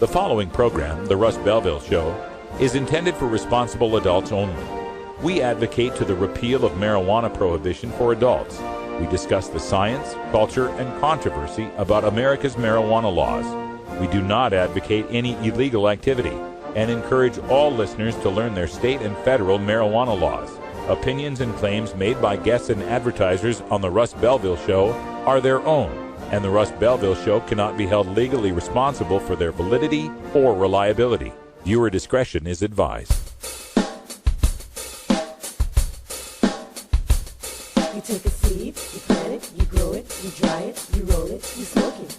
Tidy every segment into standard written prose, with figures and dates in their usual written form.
The following program, The Russ Belville Show, is intended for responsible adults only. We advocate to the repeal of marijuana prohibition for adults. We discuss the science, culture, and controversy about America's marijuana laws. We do not advocate any illegal activity and encourage all listeners to learn their state and federal marijuana laws. Opinions and claims made by guests and advertisers on The Russ Belville Show are their own, and The Russ Belville Show cannot be held legally responsible for their validity or reliability. Viewer discretion is advised. You take a seed, you plant it, you grow it, you dry it, you roll it, you smoke it.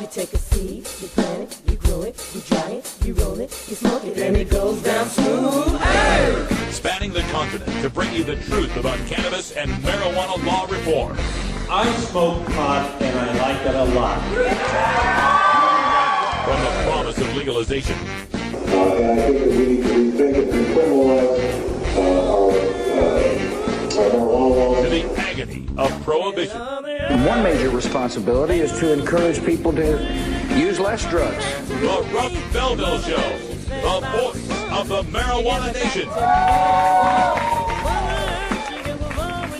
You take a seed, you plant it, you grow it, you dry it, you roll it, you smoke it, and it goes down smooth. Hey! Spanning the continent to bring you the truth about cannabis and marijuana law reform. I smoke pot and I like it a lot. From the promise of legalization. And I think that we think it can criminalize our marijuana laws. To the agony of prohibition. One major responsibility is to encourage people to use less drugs. The Russ Belville Show, the voice of the marijuana nation.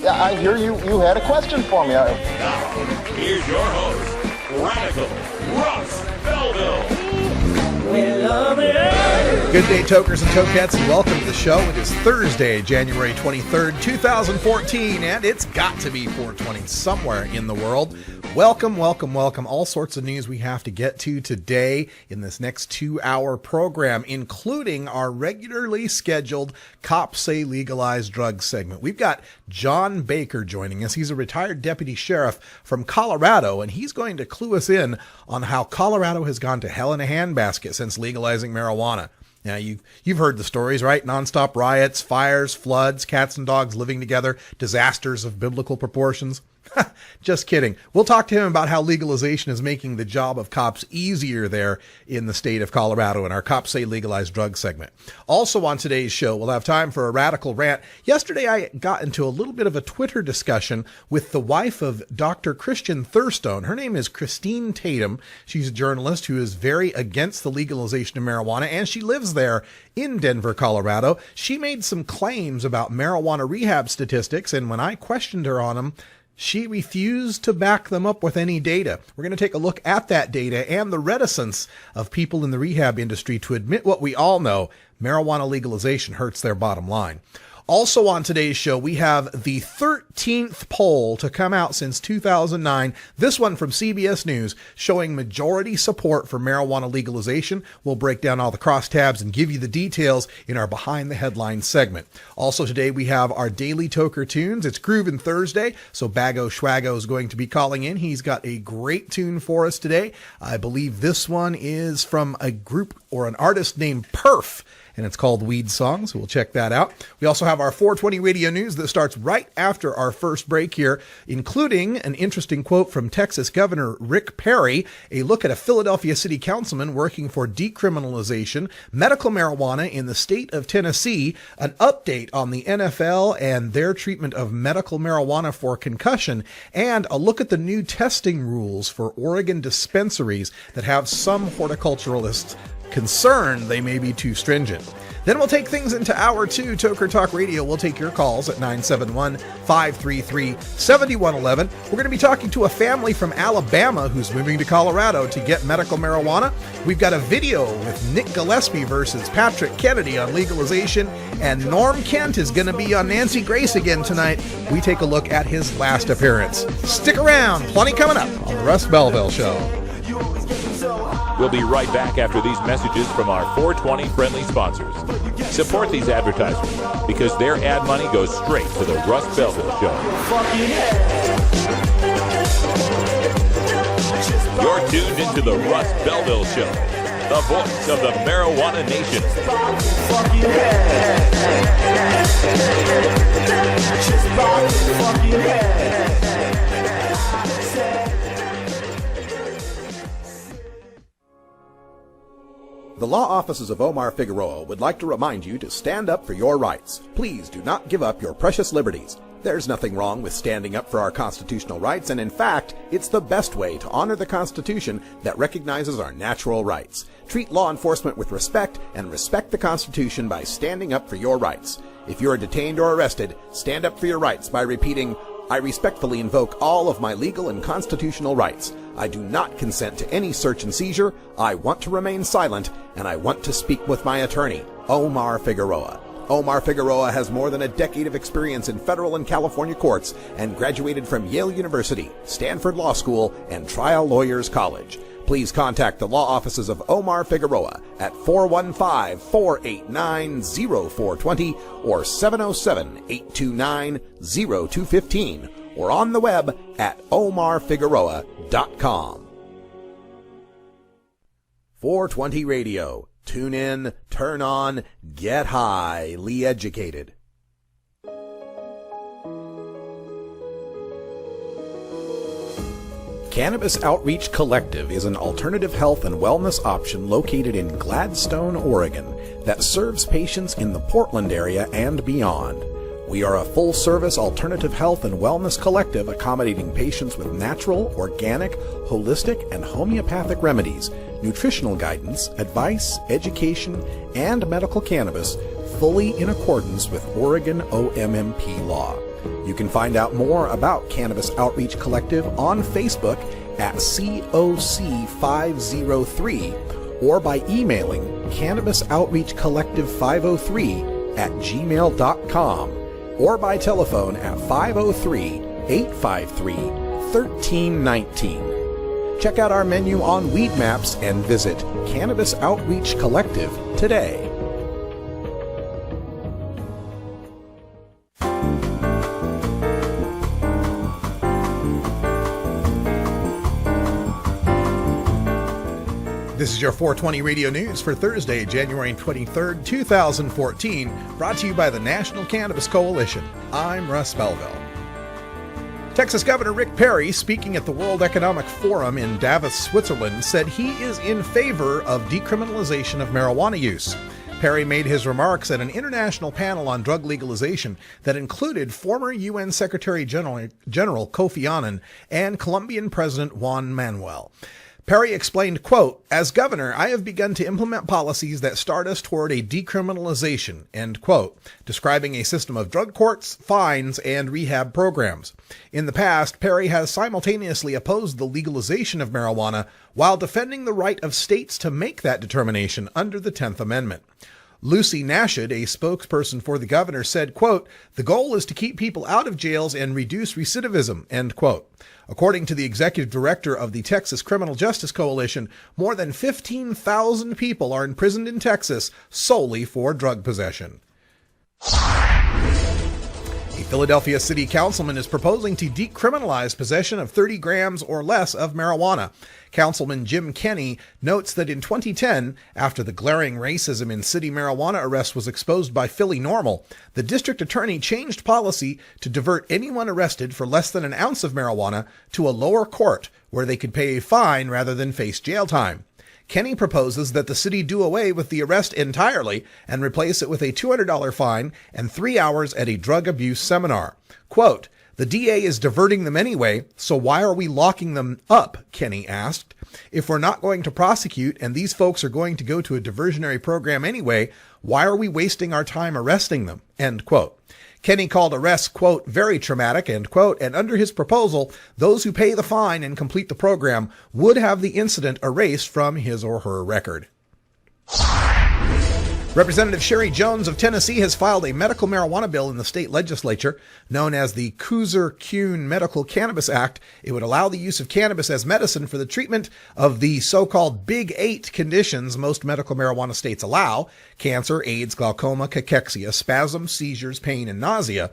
Yeah, I hear you had a question for me. Now, here's your host, Radical Russ Belville. Good day, tokers and tokettes, and welcome to the show. It is Thursday, January 23rd, 2014, and it's got to be 420 somewhere in the world. Welcome, welcome, welcome. All sorts of news we have to get to today in this next 2-hour program, including our regularly scheduled Cops Say Legalized Drugs segment. We've got John Baker joining us. He's a retired deputy sheriff from Colorado, and he's going to clue us in on how Colorado has gone to hell in a handbasket since legalizing marijuana. Now, you've heard the stories, right? Nonstop riots, fires, floods, cats and dogs living together, disasters of biblical proportions. Just kidding. We'll talk to him about how legalization is making the job of cops easier there in the state of Colorado in our Cops Say Legalized Drugs segment. Also on today's show, we'll have time for a radical rant. Yesterday, I got into a little bit of a Twitter discussion with the wife of Dr. Christian Thurstone. Her name is Christine Tatum. She's a journalist who is very against the legalization of marijuana, and she lives there in Denver, Colorado. She made some claims about marijuana rehab statistics, and when I questioned her on them, she refused to back them up with any data. We're going to take a look at that data and the reticence of people in the rehab industry to admit what we all know: marijuana legalization hurts their bottom line. Also on today's show, we have the 13th poll to come out since 2009. This one from CBS News showing majority support for marijuana legalization. We'll break down all the crosstabs and give you the details in our Behind the Headlines segment. Also today, we have our daily Toker tunes. It's Groovin' Thursday, so Bago Schwago is going to be calling in. He's got a great tune for us today. I believe this one is from a group or an artist named Perf, and it's called Weed Song, so we'll check that out. We also have our 420 radio news that starts right after our first break here, including an interesting quote from Texas Governor Rick Perry, a look at a Philadelphia city councilman working for decriminalization, medical marijuana in the state of Tennessee, an update on the NFL and their treatment of medical marijuana for concussion, and a look at the new testing rules for Oregon dispensaries that have some horticulturalists concerned they may be too stringent. Then we'll take things into Hour 2, Toker Talk Radio. We'll take your calls at 971-533-7111. We're going to be talking to a family from Alabama who's moving to Colorado to get medical marijuana. We've got a video with Nick Gillespie versus Patrick Kennedy on legalization, and Norm Kent is going to be on Nancy Grace again tonight. We take a look at his last appearance. Stick around, plenty coming up on the Russ Belville Show. We'll be right back after these messages from our 420 friendly sponsors. Support these advertisers because their ad money goes straight to the Russ Belville Show. You're tuned into the Russ Belville Show, the voice of the marijuana nation. The law offices of Omar Figueroa would like to remind you to stand up for your rights. Please do not give up your precious liberties. There's nothing wrong with standing up for our constitutional rights, and in fact, it's the best way to honor the Constitution that recognizes our natural rights. Treat law enforcement with respect and respect the Constitution by standing up for your rights. If you are detained or arrested, stand up for your rights by repeating, "I respectfully invoke all of my legal and constitutional rights. I do not consent to any search and seizure. I want to remain silent, and I want to speak with my attorney, Omar Figueroa." Omar Figueroa has more than a decade of experience in federal and California courts and graduated from Yale University, Stanford Law School, and Trial Lawyers College. Please contact the law offices of Omar Figueroa at 415-489-0420 or 707-829-0215 or on the web at omarfigueroa.com. 420 Radio. Tune in, turn on, get highly educated. Cannabis Outreach Collective is an alternative health and wellness option located in Gladstone, Oregon, that serves patients in the Portland area and beyond. We are a full-service alternative health and wellness collective accommodating patients with natural, organic, holistic, and homeopathic remedies, nutritional guidance, advice, education, and medical cannabis, fully in accordance with Oregon OMMP law. You can find out more about Cannabis Outreach Collective on Facebook at COC503 or by emailing cannabisoutreachcollective503@gmail.com or by telephone at 503-853-1319. Check out our menu on Weed Maps and visit Cannabis Outreach Collective today. This is your 420 Radio News for Thursday, January 23rd, 2014, brought to you by the National Cannabis Coalition. I'm Russ Belville. Texas Governor Rick Perry, speaking at the World Economic Forum in Davos, Switzerland, said he is in favor of decriminalization of marijuana use. Perry made his remarks at an international panel on drug legalization that included former UN Secretary General Kofi Annan and Colombian President Juan Manuel. Perry explained, quote, "As governor, I have begun to implement policies that start us toward a decriminalization," end quote, describing a system of drug courts, fines, and rehab programs. In the past, Perry has simultaneously opposed the legalization of marijuana while defending the right of states to make that determination under the 10th Amendment. Lucy Nashid, a spokesperson for the governor, said, quote, "The goal is to keep people out of jails and reduce recidivism," end quote. According to the executive director of the Texas Criminal Justice Coalition, more than 15,000 people are imprisoned in Texas solely for drug possession. A Philadelphia city councilman is proposing to decriminalize possession of 30 grams or less of marijuana. Councilman Jim Kenney notes that in 2010, after the glaring racism in city marijuana arrests was exposed by Philly Normal, the district attorney changed policy to divert anyone arrested for less than an ounce of marijuana to a lower court where they could pay a fine rather than face jail time. Kenney proposes that the city do away with the arrest entirely and replace it with a $200 fine and 3 hours at a drug abuse seminar. Quote, "The DA is diverting them anyway, so why are we locking them up?" Kenney asked. "If we're not going to prosecute and these folks are going to go to a diversionary program anyway, why are we wasting our time arresting them?" End quote. Kenney called arrests, quote, "very traumatic," end quote, and under his proposal, those who pay the fine and complete the program would have the incident erased from his or her record. Representative Sherry Jones of Tennessee has filed a medical marijuana bill in the state legislature known as the Kooser-Kuhn Medical Cannabis Act. It would allow the use of cannabis as medicine for the treatment of the so-called Big 8 conditions most medical marijuana states allow: cancer, AIDS, glaucoma, cachexia, spasms, seizures, pain, and nausea,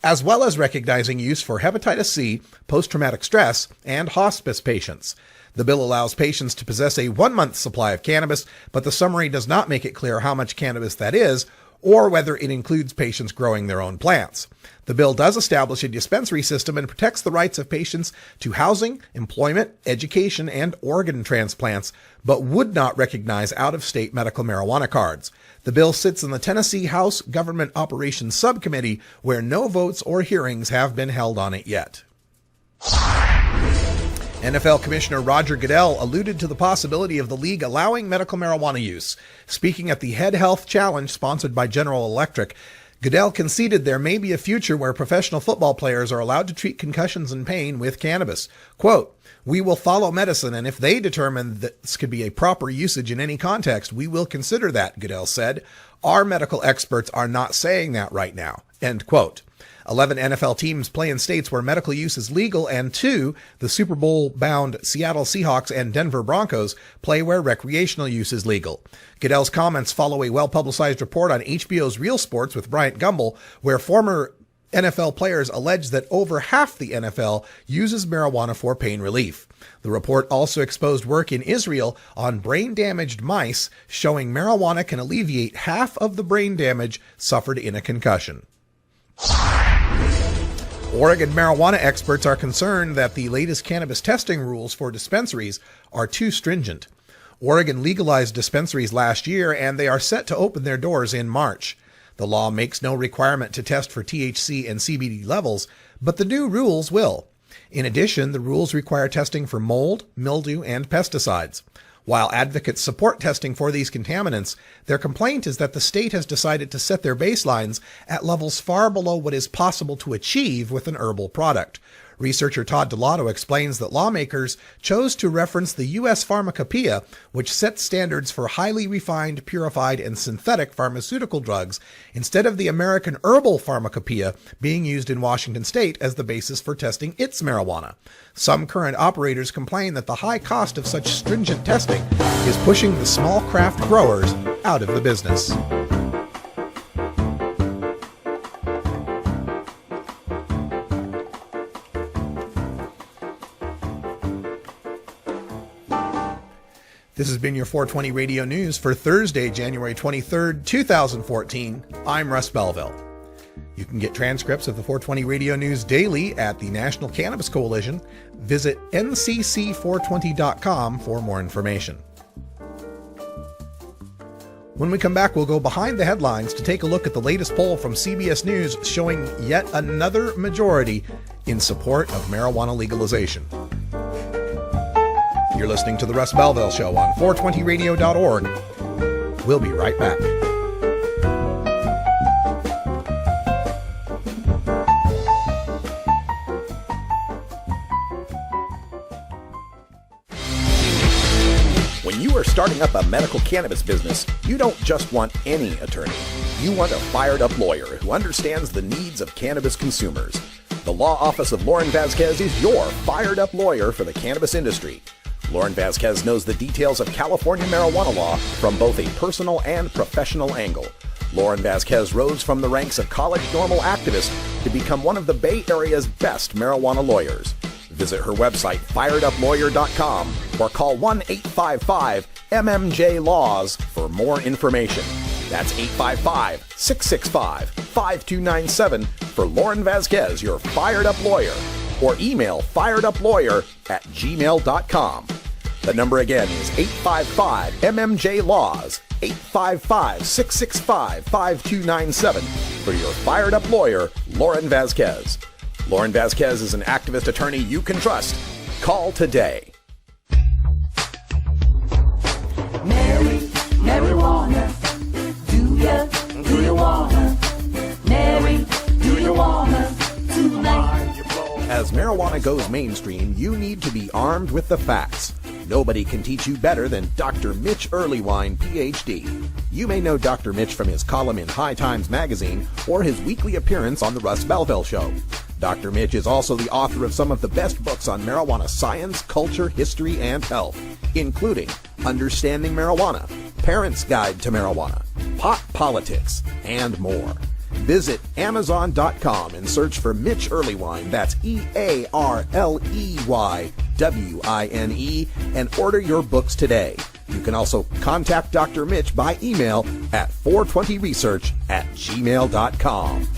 as well as recognizing use for hepatitis C, post-traumatic stress, and hospice patients. The bill allows patients to possess a 1-month supply of cannabis, but the summary does not make it clear how much cannabis that is or whether it includes patients growing their own plants. The bill does establish a dispensary system and protects the rights of patients to housing, employment, education, and organ transplants, but would not recognize out-of-state medical marijuana cards. The bill sits in the Tennessee House Government Operations Subcommittee, where no votes or hearings have been held on it yet. NFL Commissioner Roger Goodell alluded to the possibility of the league allowing medical marijuana use. Speaking at the Head Health Challenge sponsored by General Electric, Goodell conceded there may be a future where professional football players are allowed to treat concussions and pain with cannabis. Quote, "We will follow medicine, and if they determine that this could be a proper usage in any context, we will consider that," Goodell said. "Our medical experts are not saying that right now." End quote. 11 NFL teams play in states where medical use is legal, and 2, the Super Bowl-bound Seattle Seahawks and Denver Broncos, play where recreational use is legal. Goodell's comments follow a well-publicized report on HBO's Real Sports with Bryant Gumbel, where former NFL players allege that over half the NFL uses marijuana for pain relief. The report also exposed work in Israel on brain-damaged mice, showing marijuana can alleviate half of the brain damage suffered in a concussion. Oregon marijuana experts are concerned that the latest cannabis testing rules for dispensaries are too stringent. Oregon legalized dispensaries last year, and they are set to open their doors in March. The law makes no requirement to test for THC and CBD levels, but the new rules will. In addition, the rules require testing for mold, mildew, and pesticides. While advocates support testing for these contaminants, their complaint is that the state has decided to set their baselines at levels far below what is possible to achieve with an herbal product. Researcher Todd Delato explains that lawmakers chose to reference the U.S. Pharmacopoeia, which sets standards for highly refined, purified, and synthetic pharmaceutical drugs, instead of the American Herbal Pharmacopoeia being used in Washington state as the basis for testing its marijuana. Some current operators complain that the high cost of such stringent testing is pushing the small craft growers out of the business. This has been your 420 Radio News for Thursday, January 23rd, 2014. I'm Russ Belville. You can get transcripts of the 420 Radio News daily at the National Cannabis Coalition. Visit ncc420.com for more information. When we come back, we'll go behind the headlines to take a look at the latest poll from CBS News showing yet another majority in support of marijuana legalization. You're listening to The Russ Belville Show on 420radio.org. We'll be right back. When you are starting up a medical cannabis business, you don't just want any attorney. You want a fired-up lawyer who understands the needs of cannabis consumers. The law office of Lauren Vasquez is your fired-up lawyer for the cannabis industry. Lauren Vasquez knows the details of California marijuana law from both a personal and professional angle. Lauren Vasquez rose from the ranks of college normal activists to become one of the Bay Area's best marijuana lawyers. Visit her website, fireduplawyer.com, or call 1-855-MMJ-LAWS for more information. That's 855-665-5297 for Lauren Vasquez, your fired-up lawyer, or email firedupLawyer@gmail.com. The number again is 855-MMJ-LAWS, 855-665-5297 for your fired-up lawyer, Lauren Vasquez. Lauren Vasquez is an activist attorney you can trust. Call today. Marijuana, do you wanna? Mary, do you wanna tonight? As marijuana goes mainstream, you need to be armed with the facts. Nobody can teach you better than Dr. Mitch Earlywine, Ph.D. You may know Dr. Mitch from his column in High Times magazine or his weekly appearance on The Russ Belville Show. Dr. Mitch is also the author of some of the best books on marijuana science, culture, history, and health, including Understanding Marijuana, Parents' Guide to Marijuana, Pot Politics, and more. Visit Amazon.com and search for Mitch Earlywine, that's EARLEYWINE, and order your books today. You can also contact Dr. Mitch by email at 420research@gmail.com.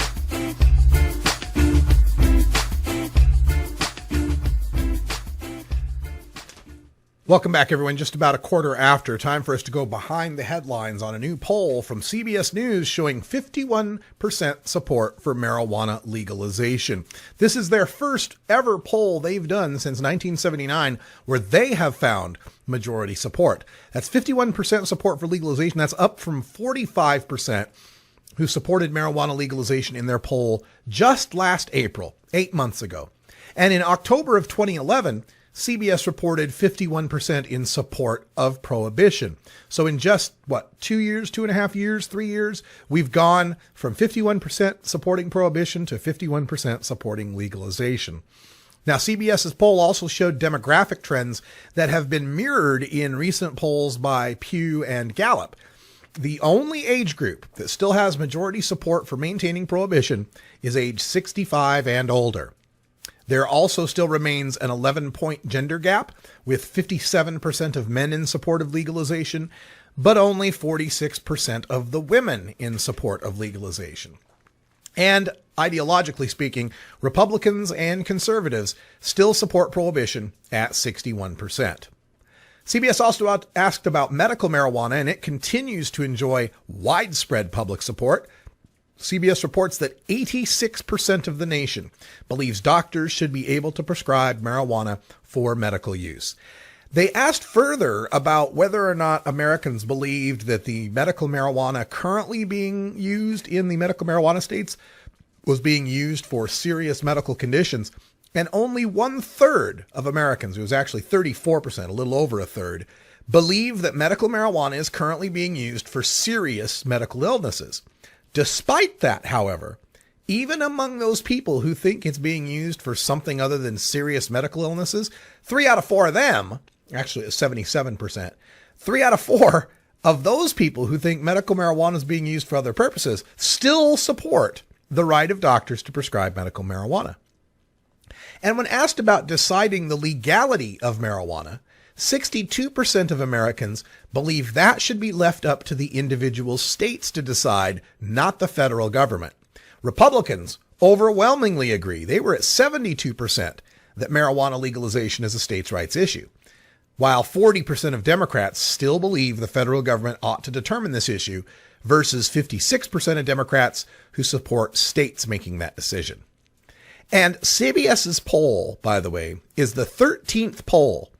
Welcome back, everyone. Just about a quarter after. Time for us to go behind the headlines on a new poll from CBS News showing 51% support for marijuana legalization. This is their first ever poll they've done since 1979 where they have found majority support. That's 51% support for legalization. That's up from 45% who supported marijuana legalization in their poll just last April, 8 months ago. And in October of 2011, CBS reported 51% in support of prohibition. So in just, 2 years, 2.5 years, 3 years, we've gone from 51% supporting prohibition to 51% supporting legalization. Now, CBS's poll also showed demographic trends that have been mirrored in recent polls by Pew and Gallup. The only age group that still has majority support for maintaining prohibition is age 65 and older. There also still remains an 11-point gender gap, with 57% of men in support of legalization, but only 46% of the women in support of legalization. And ideologically speaking, Republicans and conservatives still support prohibition at 61%. CBS also asked about medical marijuana, and it continues to enjoy widespread public support. CBS reports that 86% of the nation believes doctors should be able to prescribe marijuana for medical use. They asked further about whether or not Americans believed that the medical marijuana currently being used in the medical marijuana states was being used for serious medical conditions. And only 1/3 of Americans, it was actually 34%, a little over a third, believe that medical marijuana is currently being used for serious medical illnesses. Despite that, however, even among those people who think it's being used for something other than serious medical illnesses, 3 out of 4 of them, actually it's 77%, 3 out of 4 of those people who think medical marijuana is being used for other purposes still support the right of doctors to prescribe medical marijuana. And when asked about deciding the legality of marijuana, 62% of Americans believe that should be left up to the individual states to decide, not the federal government. Republicans overwhelmingly agree. They were at 72% that marijuana legalization is a states' rights issue, while 40% of Democrats still believe the federal government ought to determine this issue, versus 56% of Democrats who support states making that decision. And CBS's poll, by the way, is the 13th poll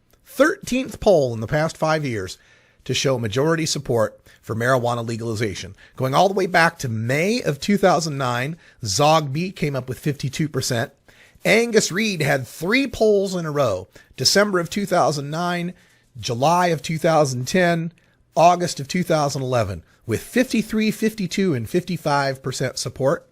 in the past 5 years to show majority support for marijuana legalization. Going all the way back to May of 2009, Zogby came up with 52%. Angus Reid had 3 polls in a row, December of 2009, July of 2010, August of 2011, with 53, 52, and 55% support.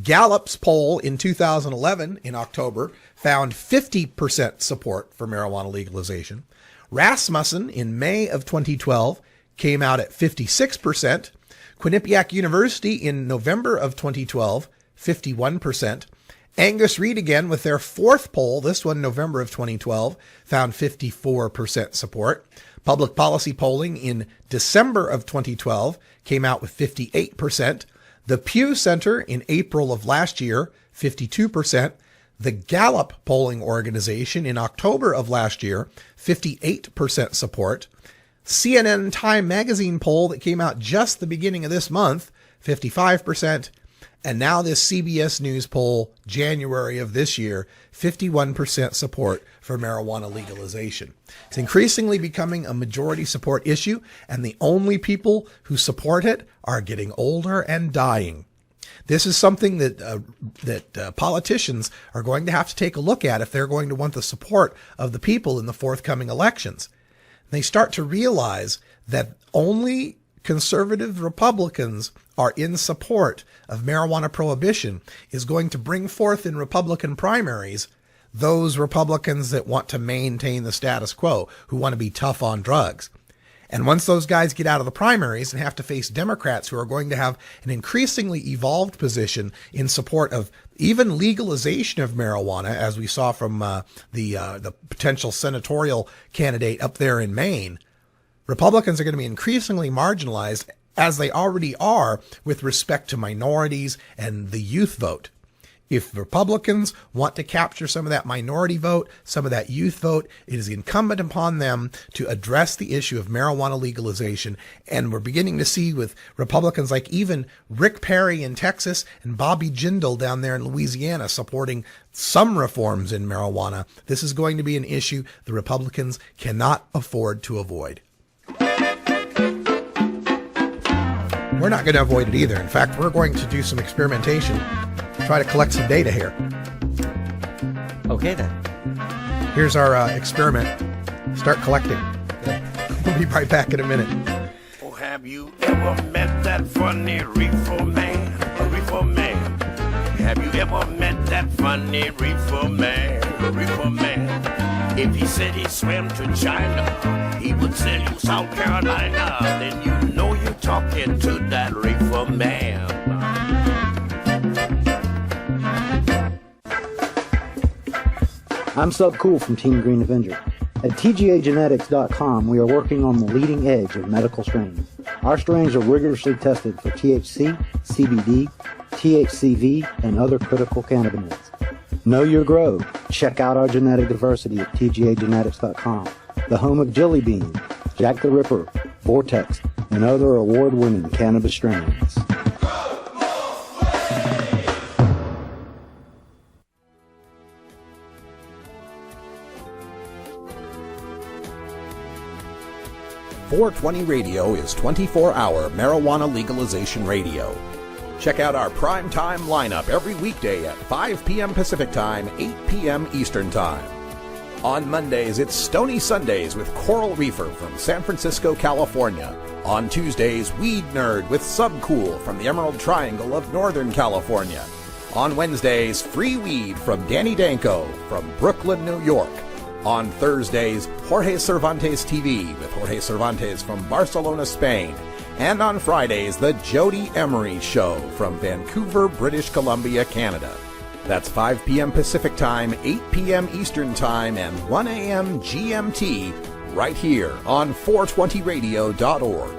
Gallup's poll in 2011, in October, found 50% support for marijuana legalization. Rasmussen in May of 2012 came out at 56%. Quinnipiac University in November of 2012, 51%. Angus Reid again with their 4th poll, this one November of 2012, found 54% support. Public policy polling in December of 2012 came out with 58%. The Pew Center in April of last year, 52%. The Gallup polling organization in October of last year, 58% support. CNN Time magazine poll that came out just the beginning of this month, 55%. And now this CBS News poll, January of this year, 51% support for marijuana legalization. It's increasingly becoming a majority support issue, and the only people who support it are getting older and dying. This is something that politicians are going to have to take a look at if they're going to want the support of the people in the forthcoming elections. They start to realize that only conservative Republicans are in support of marijuana prohibition is going to bring forth in Republican primaries those Republicans that want to maintain the status quo, who want to be tough on drugs. And once those guys get out of the primaries and have to face Democrats who are going to have an increasingly evolved position in support of even legalization of marijuana, as we saw from the potential senatorial candidate up there in Maine, Republicans are going to be increasingly marginalized, as they already are with respect to minorities and the youth vote. If Republicans want to capture some of that minority vote, some of that youth vote, it is incumbent upon them to address the issue of marijuana legalization. And we're beginning to see with Republicans like even Rick Perry in Texas and Bobby Jindal down there in Louisiana supporting some reforms in marijuana. This is going to be an issue the Republicans cannot afford to avoid. We're not going to avoid it either. In fact, we're going to do some experimentation, try to collect some data here. Okay, then. Here's our experiment. Start collecting. We'll be right back in a minute. Oh, have you ever met that funny reefer man? A reefer man. Have you ever met that funny reefer man? A reefer man. If he said he swam to China, he would sell you South Carolina. Then you know you're talking to that reefer man. I'm Sub Cool from Team Green Avenger. At TGAgenetics.com, we are working on the leading edge of medical strains. Our strains are rigorously tested for THC, CBD, THCV, and other critical cannabinoids. Know your grow. Check out our genetic diversity at TGAgenetics.com, the home of Jelly Bean, Jack the Ripper, Vortex, and other award-winning cannabis strains. .420 Radio is 24-hour marijuana legalization radio. Check out our prime time lineup every weekday at 5 p.m. Pacific Time, 8 p.m. Eastern Time. On Mondays, it's Stony Sundays with Coral Reefer from San Francisco, California. On Tuesdays, Weed Nerd with Subcool from the Emerald Triangle of Northern California. On Wednesdays, Free Weed from Danny Danko from Brooklyn, New York. On Thursdays, Jorge Cervantes TV with Jorge Cervantes from Barcelona, Spain. And on Fridays, The Jody Emery Show from Vancouver, British Columbia, Canada. That's 5 p.m. Pacific Time, 8 p.m. Eastern Time, and 1 a.m. GMT right here on 420radio.org.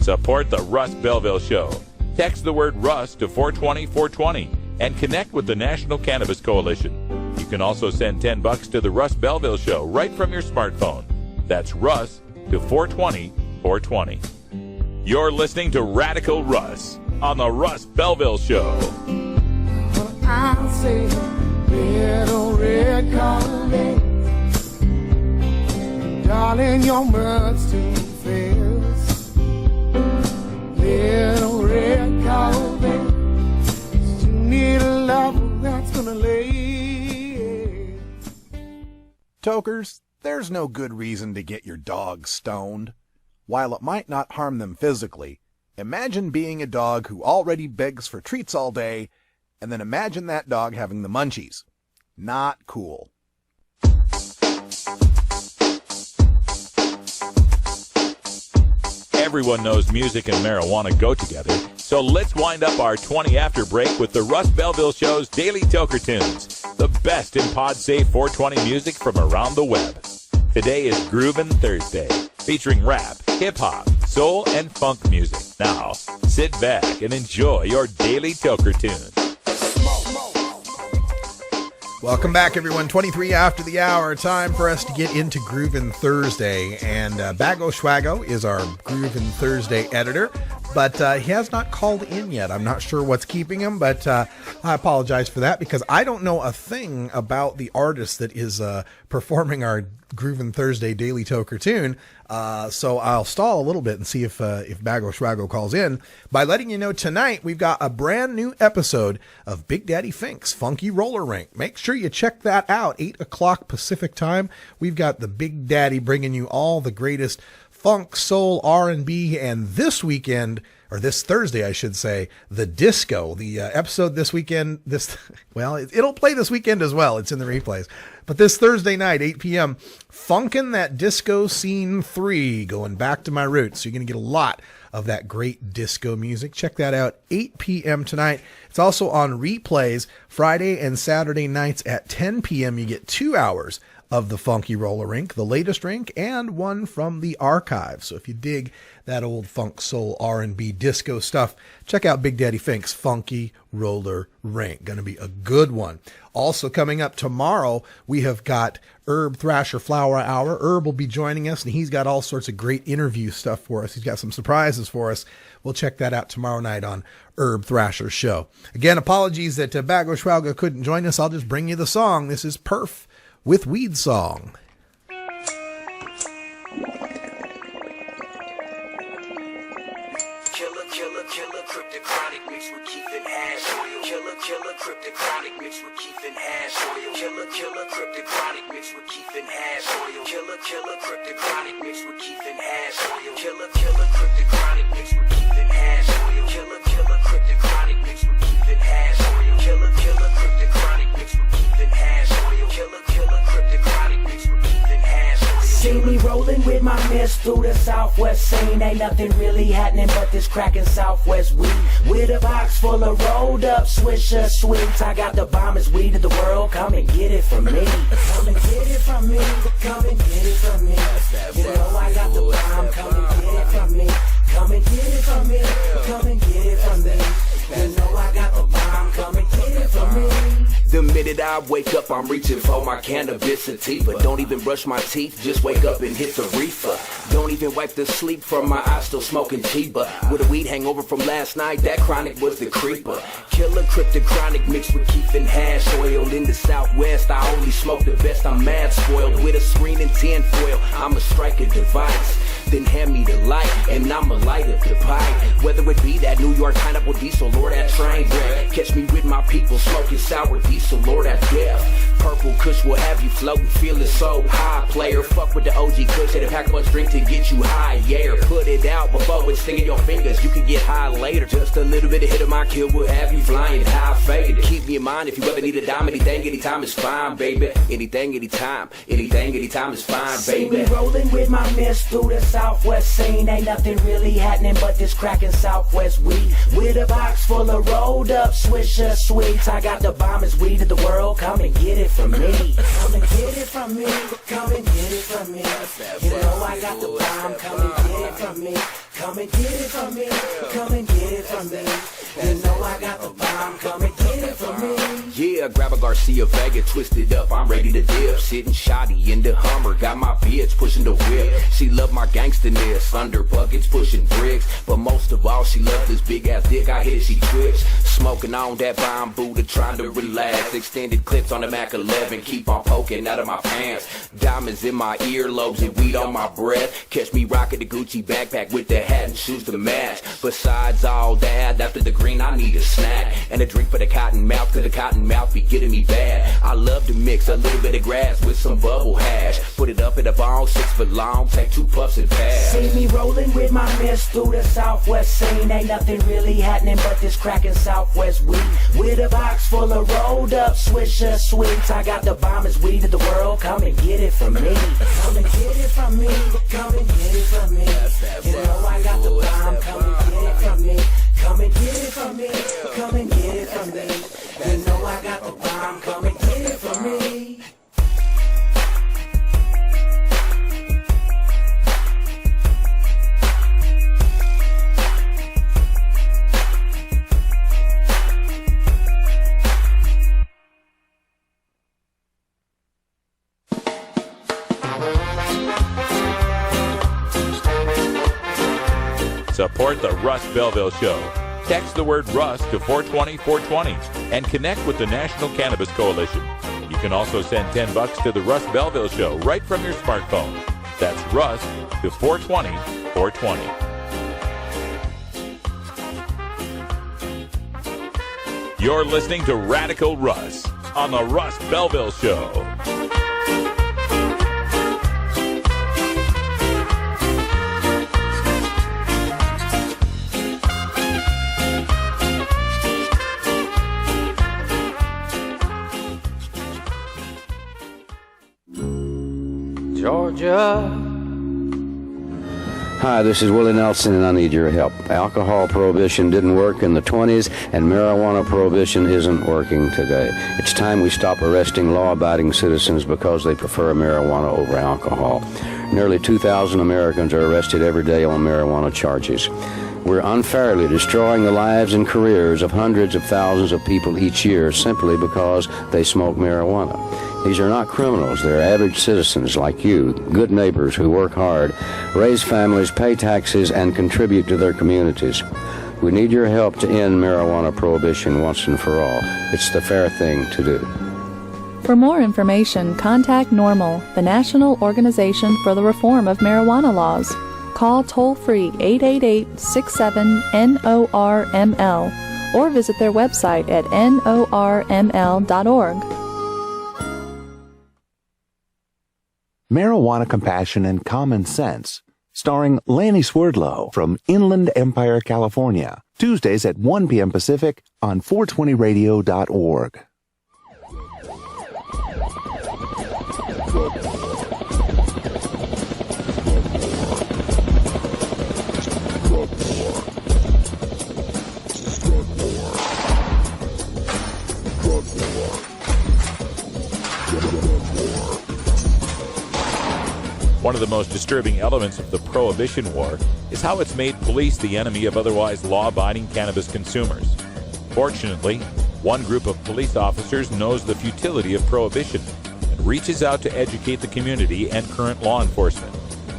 Support the Russ Belville Show. Text the word Russ to 420-420 and connect with the National Cannabis Coalition. You can also send $10 to the Russ Belville Show right from your smartphone. That's Russ to 420-420. You're listening to Radical Russ on the Russ Belville Show. I'll say, little red carpet, darling, your mud's too fierce. Little red carpet, you need a lover that's gonna lay. Tokers, there's no good reason to get your dog stoned. While it might not harm them physically, imagine being a dog who already begs for treats all day, and then imagine that dog having the munchies. Not cool. Everyone knows music and marijuana go together, so let's wind up our 20 after break with the Russ Belville Show's Daily Toker Tunes, the best in pod-safe 420 music from around the web. Today is Groovin' Thursday, featuring rap, hip-hop, soul, and funk music. Now, sit back and enjoy your Daily Toker Tunes. Welcome back, everyone. 23 after the hour. Time for us to get into Groovin' Thursday. And Bago Schwago is our Groovin' Thursday editor, but he has not called in yet. I'm not sure what's keeping him, but I apologize for that because I don't know a thing about the artist that is performing our Groovin' Thursday Daily Toker tune. So I'll stall a little bit and see if Bago Schwago calls in by letting you know tonight we've got a brand new episode of Big Daddy Fink's Funky Roller Rink. Make sure you check that out, 8 o'clock Pacific time. We've got the Big Daddy bringing you all the greatest funk, soul, R&B, and this weekend, or this Thursday, I should say, the disco. The episode this weekend, it'll play this weekend as well. It's in the replays. But this Thursday night, 8 p.m., Funkin' That Disco Scene 3, going back to my roots. So you're going to get a lot of that great disco music. Check that out, 8 p.m. tonight. It's also on replays Friday and Saturday nights at 10 p.m. You get 2 hours of the Funky Roller Rink, the latest rink, and one from the archive. So if you dig that old funk, soul, R&B, disco stuff, check out Big Daddy Fink's Funky Roller Rink. Going to be a good one. Also coming up tomorrow, we have got Herb Thrasher Flower Hour. Herb will be joining us, and he's got all sorts of great interview stuff for us. He's got some surprises for us. We'll check that out tomorrow night on Herb Thrasher's show. Again, apologies that Bago Schwalga couldn't join us. I'll just bring you the song. This is Perf with Weed Song. Killer, cryptic, chronic, mixed with Keith and hash oil. Killer, cryptic, chronic, mixed with Keith and hash oil. Killer, cryptic, chronic, mixed with Keith and hash oil. Killer, cryptic, chronic, mixed with Keith and hash oil. Killer, cryptic, chronic, mixed with Keith and hash oil. Killer, cryptic, chronic, mixed with Keith and hash oil. Killer, cryptic, chronic, mixed with Keith and hash oil. See me rolling with my mist through the Southwest scene. Ain't nothing really happening but this cracking Southwest weed. With a box full of rolled up Swisher sweets. I got the bombest weed of the world. Come and get it from me. Come and get it from me. Come and get it from me. You know I got the bomb. Come and get it from me. Come and get it from me. Come and get it from me. You know I got the bomb. Come and get it from me. The minute I wake up, I'm reaching for my cannabis sativa. Don't even brush my teeth, just wake up and hit the reefer. Don't even wipe the sleep from my eyes, still smoking Chiba. With a weed hangover from last night, that chronic was the creeper. Killer, cryptic, chronic, mixed with Keith and hash oil. In the Southwest, I only smoke the best, I'm mad spoiled. With a screen and tin foil, I'ma strike a device. Then hand me the light, and I'ma light up the pipe. Whether it be that New York pineapple diesel or that train wreck. Catch me with my people smoking sour diesel or that death. Purple Kush will have you floating, feeling so high. Player, fuck with the OG Kush, and pack much drink to get you high. Yeah, put it out before it's stinging your fingers. You can get high later. Just a little bit of hit of my kill will have you flying high faded. Keep me in mind if you ever need a dime. Anything, anytime is fine, baby. Anything, anytime. Anything, anytime is fine, baby. See me rolling with my mist through the Southwest scene. Ain't nothing really happening but this cracking Southwest weed. With a box full of rolled up Swisher sweets. I got the bombest weed of the world. Come and get it from me. Come and get it from me. Come and get it from me. You know I got the bomb. Come and get it from me. Come and get it from me. Come and get it from me. You know I got the bomb. Come and get it from me. Yeah, grab a Garcia Vega, twist it up. I'm ready to dip. Sitting shoddy in the Hummer. Got my bitch pushing the whip. She love my gangsterness. Under buckets pushing bricks. But most of all, she love this big ass dick. I hit she twitch. Smoking on that bomb Buddha, trying to relax. Extended clips on the Mac 11. Keep on poking out of my pants. Diamonds in my earlobes and weed on my breath. Catch me rocking the Gucci backpack with the hat and shoes to match. Besides all that, after the green, I need a snack. And a drink for the cotton mouth, cause the cotton mouth be getting me bad. I love to mix a little bit of grass with some bubble hash. Put it up in a bong, 6 foot long, take 2 puffs and pass. See me rolling with my mist through the Southwest scene. Ain't nothing really happening but this cracking Southwest weed. With a box full of rolled up Swisher sweets. I got the bombest weed of the world. Come and get it from me. Come and get it from me. Come and get it from me. You know I got the bomb. Come and get it from me. Come and get it from me. Come and get it from me. You know I got the bomb. Come and get it from me. Support the Russ Belville Show. Text the word Russ to 420-420 and connect with the National Cannabis Coalition. You can also send $10 to the Russ Belville Show right from your smartphone. That's Russ to 420-420. You're listening to Radical Russ on the Russ Belville Show. Georgia. Hi, this is Willie Nelson, and I need your help. Alcohol prohibition didn't work in the 20s, and marijuana prohibition isn't working today. It's time we stop arresting law-abiding citizens because they prefer marijuana over alcohol. Nearly 2,000 Americans are arrested every day on marijuana charges. We're unfairly destroying the lives and careers of hundreds of thousands of people each year simply because they smoke marijuana. These are not criminals. They're average citizens like you, good neighbors who work hard, raise families, pay taxes, and contribute to their communities. We need your help to end marijuana prohibition once and for all. It's the fair thing to do. For more information, contact NORML, the National Organization for the Reform of Marijuana Laws. Call toll-free 888-67-NORML or visit their website at norml.org. Marijuana Compassion and Common Sense, starring Lanny Swerdlow from Inland Empire, California. Tuesdays at 1 p.m. Pacific on 420radio.org. One of the most disturbing elements of the Prohibition War is how it's made police the enemy of otherwise law-abiding cannabis consumers. Fortunately, one group of police officers knows the futility of prohibition and reaches out to educate the community and current law enforcement.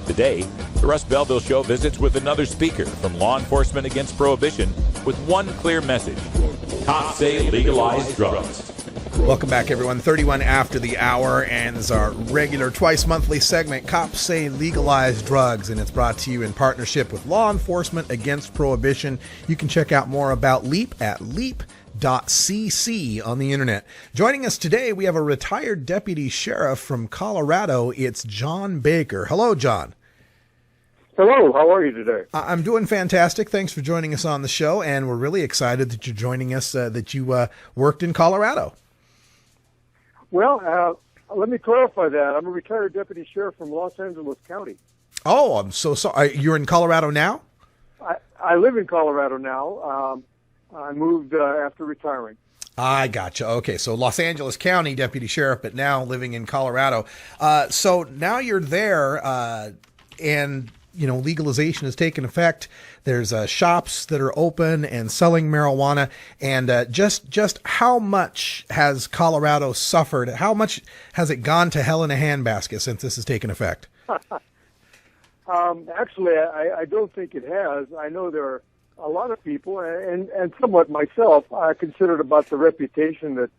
Today, the Russ Belville Show visits with another speaker from Law Enforcement Against Prohibition with one clear message: cops say legalize drugs. Welcome back, everyone. 31 after the hour, and this is our regular twice-monthly segment, Cops Say Legalize Drugs, and it's brought to you in partnership with Law Enforcement Against Prohibition. You can check out more about LEAP at leap.cc on the internet. Joining us today, we have a retired deputy sheriff from Colorado. It's John Baker. Hello, John. Hello, how are you today? I'm doing fantastic. Thanks for joining us on the show, and we're really excited that you're joining us, that you worked in Colorado. Well, let me clarify that. I'm a retired deputy sheriff from Los Angeles County. Oh, I'm so sorry. You're in Colorado now? I live in Colorado now. I moved after retiring. I gotcha. Okay, so Los Angeles County deputy sheriff, but now living in Colorado. So now you're there, and you know, legalization has taken effect. There's shops that are open and selling marijuana. And just how much has Colorado suffered? How much has it gone to hell in a handbasket since this has taken effect? Actually, I don't think it has. I know there are a lot of people, and somewhat myself, I considered about the reputation that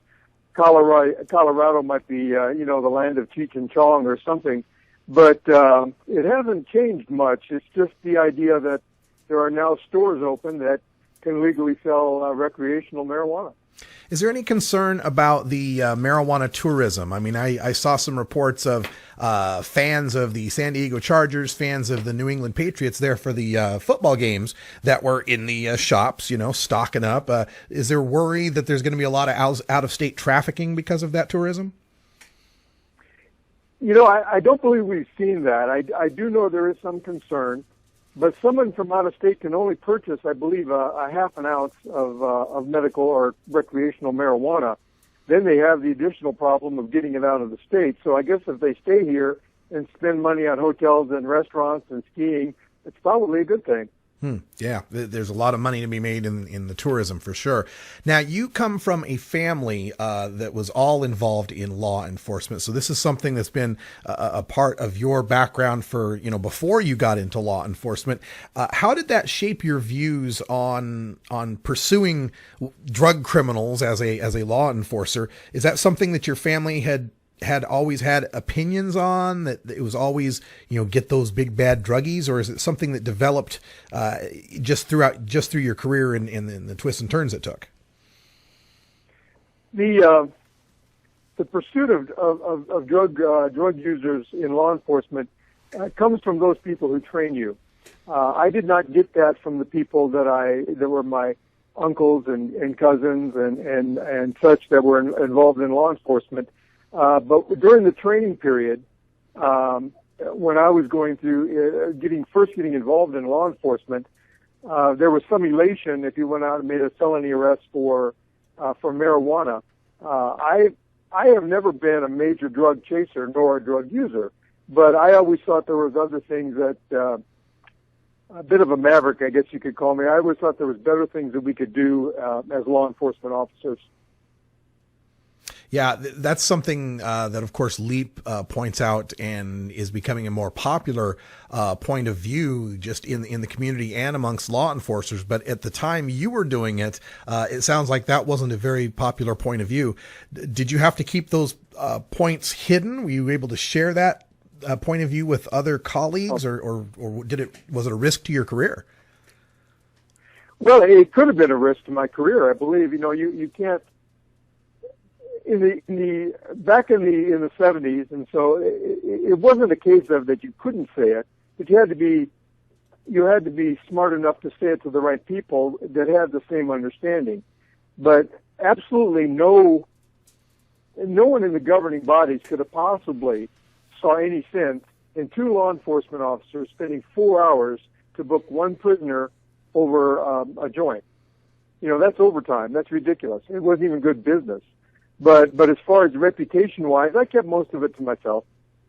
Colorado might be, the land of Cheech and Chong or something. But it hasn't changed much. It's just the idea that there are now stores open that can legally sell recreational marijuana. Is there any concern about the marijuana tourism? I mean, I saw some reports of fans of the San Diego Chargers, fans of the New England Patriots there for the football games that were in the shops, stocking up. Is there worry that there's going to be a lot of out-of-state trafficking because of that tourism? I don't believe we've seen that. I do know there is some concern, but someone from out of state can only purchase, I believe, a half an ounce of medical or recreational marijuana. Then they have the additional problem of getting it out of the state. So I guess if they stay here and spend money on hotels and restaurants and skiing, it's probably a good thing. Yeah, there's a lot of money to be made in the tourism for sure. Now, you come from a family that was all involved in law enforcement. So this is something that's been a part of your background for, before you got into law enforcement. How did that shape your views on pursuing drug criminals as a law enforcer? Is that something that your family had always had opinions on, that it was always, get those big bad druggies, or is it something that developed just through your career and the twists and turns it took? The pursuit of drug users in law enforcement comes from those people who train you. I did not get that from the people that were my uncles and cousins and such that were involved in law enforcement. But during the training period, when I was going through getting involved in law enforcement, there was some elation if you went out and made a felony arrest for marijuana. I have never been a major drug chaser nor a drug user, but I always thought there was other things that a bit of a maverick, I guess you could call me. I always thought there was better things that we could do as law enforcement officers. Yeah, that's something that, of course, LEAP points out and is becoming a more popular point of view just in the community and amongst law enforcers. But at the time you were doing it, it sounds like that wasn't a very popular point of view. Did you have to keep those points hidden? Were you able to share that point of view with other colleagues, or was it a risk to your career? Well, it could have been a risk to my career. I believe, you can't. Back in the 70s, and so it wasn't a case of that you couldn't say it, but you had to be smart enough to say it to the right people that had the same understanding. But absolutely no one in the governing bodies could have possibly saw any sense in two law enforcement officers spending 4 hours to book one prisoner over a joint. That's overtime. That's ridiculous. It wasn't even good business. But as far as reputation-wise, I kept most of it to myself.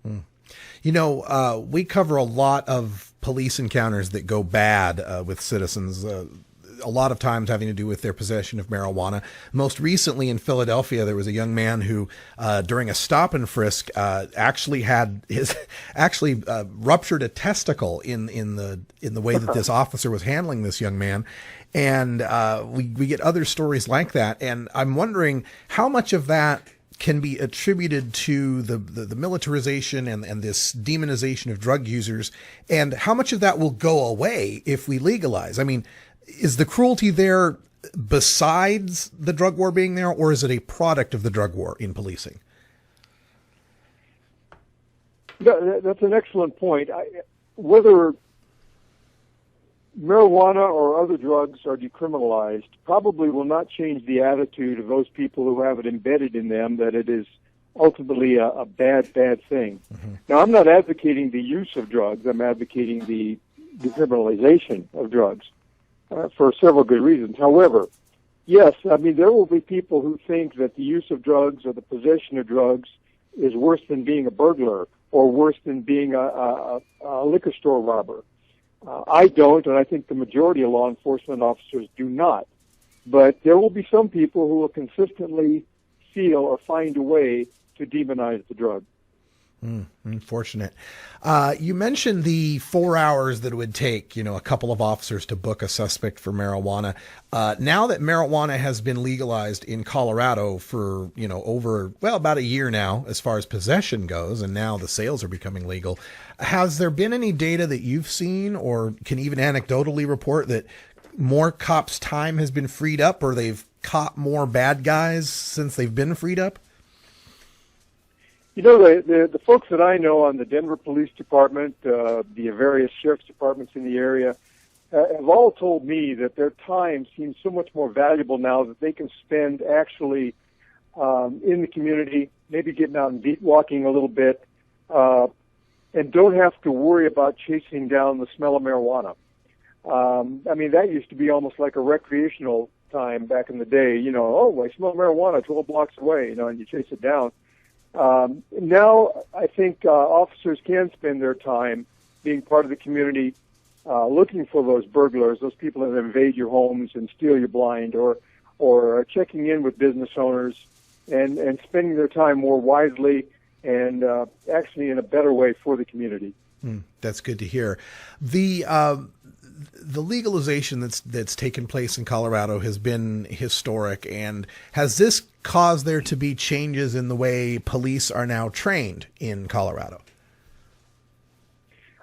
We cover a lot of police encounters that go bad with citizens, a lot of times having to do with their possession of marijuana. Most recently in Philadelphia, there was a young man who, during a stop and frisk, actually ruptured a testicle in the way that this officer was handling this young man. And we get other stories like that. And I'm wondering how much of that can be attributed to the militarization and this demonization of drug users, and how much of that will go away if we legalize. I mean, is the cruelty there besides the drug war being there, or is it a product of the drug war in policing? That's an excellent point. Whether marijuana or other drugs are decriminalized probably will not change the attitude of those people who have it embedded in them that it is ultimately a bad thing. Mm-hmm. Now, I'm not advocating the use of drugs. I'm advocating the decriminalization of drugs for several good reasons. However, yes, there will be people who think that the use of drugs or the possession of drugs is worse than being a burglar or worse than being a liquor store robber. I don't, and I think the majority of law enforcement officers do not. But there will be some people who will consistently feel or find a way to demonize the drug. Unfortunate. You mentioned the 4 hours that it would take, a couple of officers to book a suspect for marijuana. Now that marijuana has been legalized in Colorado for, over, about a year now, as far as possession goes, and now the sales are becoming legal, has there been any data that you've seen or can even anecdotally report that more cops' time has been freed up, or they've caught more bad guys since they've been freed up? The folks that I know on the Denver Police Department, the various sheriff's departments in the area, have all told me that their time seems so much more valuable now that they can spend actually in the community, maybe getting out and beat walking a little bit, and don't have to worry about chasing down the smell of marijuana. That used to be almost like a recreational time back in the day. I smell marijuana 12 blocks away, and you chase it down. Now, I think officers can spend their time being part of the community, looking for those burglars, those people that invade your homes and steal your blind, or checking in with business owners, and spending their time more wisely and actually in a better way for the community. That's good to hear. The legalization that's taken place in Colorado has been historic, and has this caused there to be changes in the way police are now trained in Colorado?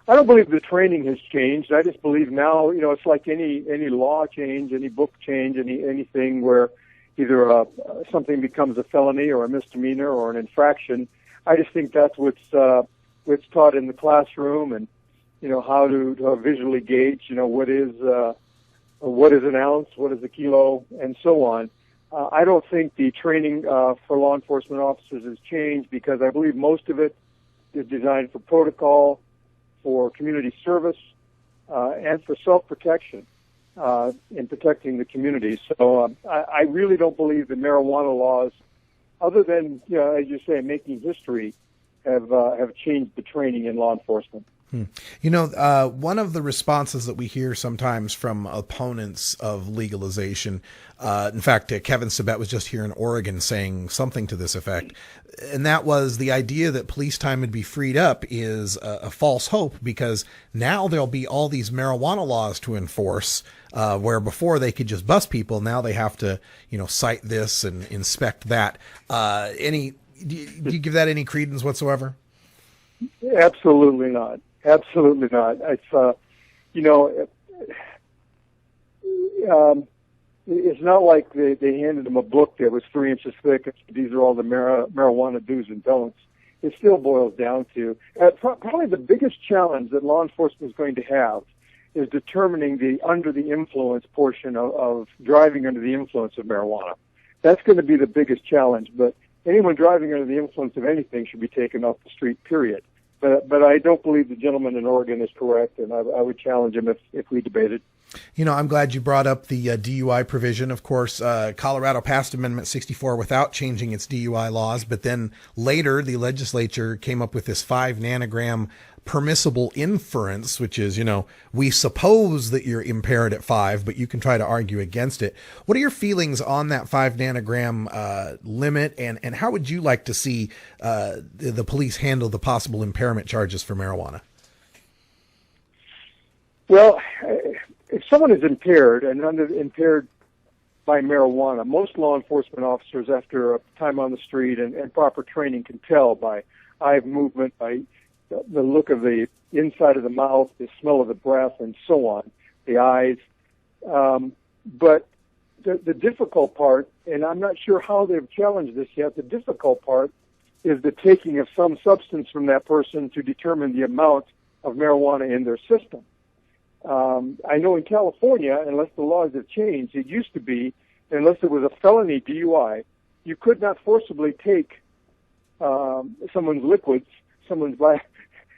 I don't believe the training has changed. I just believe now, it's like any law change, any book change, anything where either something becomes a felony or a misdemeanor or an infraction. I just think that's what's taught in the classroom, and how to visually gauge, what is an ounce, what is a kilo, and so on. I don't think the training for law enforcement officers has changed, because I believe most of it is designed for protocol, for community service, and for self-protection in protecting the community. So I really don't believe the marijuana laws, other than, as you say, making history, have changed the training in law enforcement. One of the responses that we hear sometimes from opponents of legalization, in fact, Kevin Sabet was just here in Oregon saying something to this effect, and that was the idea that police time would be freed up is a false hope, because now there'll be all these marijuana laws to enforce, where before they could just bust people. Now they have to, cite this and inspect that. Do you give that any credence whatsoever? Absolutely not. Absolutely not. It's, it's not like they handed them a book that was 3 inches thick. These are all the marijuana do's and don'ts. It still boils down to probably the biggest challenge that law enforcement is going to have is determining the under the influence portion of driving under the influence of marijuana. That's going to be the biggest challenge. But anyone driving under the influence of anything should be taken off the street, period. But I don't believe the gentleman in Oregon is correct, and I would challenge him if we debated. I'm glad you brought up the DUI provision. Of course, Colorado passed Amendment 64 without changing its DUI laws, but then later the legislature came up with this 5 nanogram permissible inference, which is, we suppose that you're impaired at 5, but you can try to argue against it. What are your feelings on that 5 nanogram limit, and how would you like to see the police handle the possible impairment charges for marijuana? Well, if someone is impaired and impaired by marijuana, most law enforcement officers, after a time on the street and proper training, can tell by eye movement, by the look of the inside of the mouth, the smell of the breath, and so on, the eyes. But the difficult part, and I'm not sure how they've challenged this yet, the difficult part is the taking of some substance from that person to determine the amount of marijuana in their system. I know in California, unless the laws have changed, it used to be, unless it was a felony DUI, you could not forcibly take someone's liquids, someone's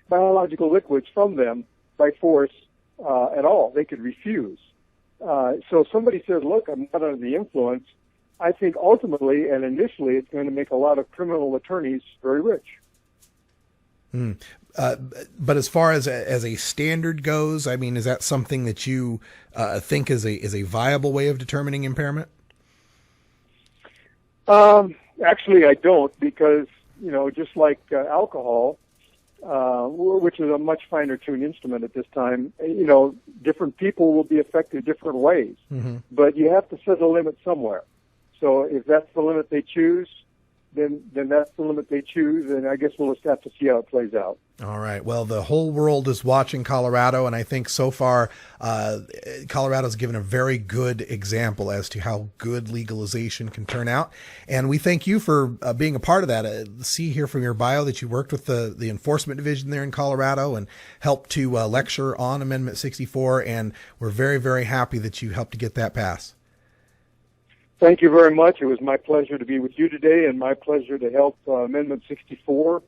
biological liquids from them by force at all. They could refuse. So if somebody says, look, I'm not under the influence, I think ultimately and initially it's going to make a lot of criminal attorneys very rich. But as far as a standard goes, I mean, is that something that you think is a viable way of determining impairment? Actually, I don't, because, just like alcohol, which is a much finer tuned instrument at this time, different people will be affected different ways. Mm-hmm. But you have to set a limit somewhere. So if that's the limit they choose, then that's the limit they choose, and I guess we'll just have to see how it plays out. All right. Well, the whole world is watching Colorado, and I think so far Colorado's given a very good example as to how good legalization can turn out. And we thank you for being a part of that. See here from your bio that you worked with the enforcement division there in Colorado and helped to lecture on Amendment 64, and we're very, very happy that you helped to get that passed. Thank you very much. It was my pleasure to be with you today, and my pleasure to help Amendment 64.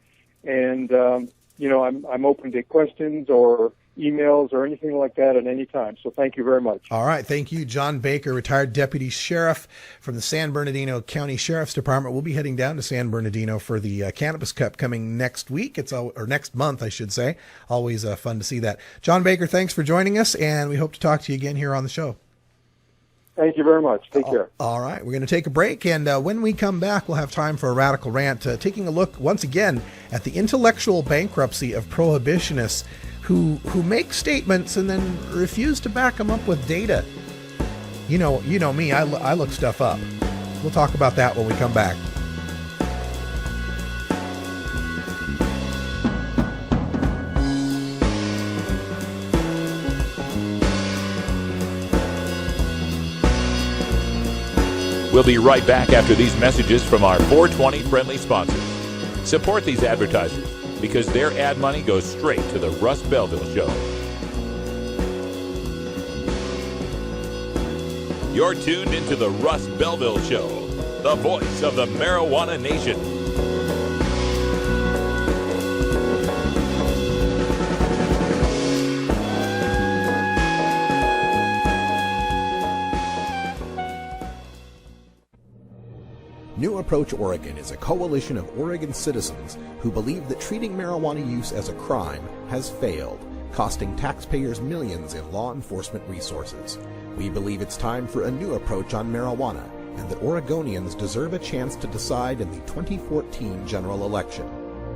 And I'm open to questions or emails or anything like that at any time. So thank you very much. All right. Thank you, John Baker, retired deputy sheriff from the San Bernardino County Sheriff's Department. We'll be heading down to San Bernardino for the Cannabis Cup coming next week. Or next month, I should say. Always fun to see that. John Baker, thanks for joining us, and we hope to talk to you again here on the show. Thank you very much. Take care. All right. We're going to take a break, and when we come back, we'll have time for a radical rant, taking a look once again at the intellectual bankruptcy of prohibitionists who make statements and then refuse to back them up with data. You know me. I look stuff up. We'll talk about that when we come back. We'll be right back after these messages from our 420 friendly sponsors. Support these advertisers because their ad money goes straight to the Russ Belville Show. You're tuned into the Russ Belville Show, the voice of the marijuana nation. New Approach Oregon is a coalition of Oregon citizens who believe that treating marijuana use as a crime has failed, costing taxpayers millions in law enforcement resources. We believe it's time for a new approach on marijuana, and that Oregonians deserve a chance to decide in the 2014 general election.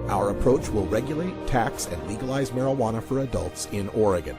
Our approach will regulate, tax, and legalize marijuana for adults in Oregon.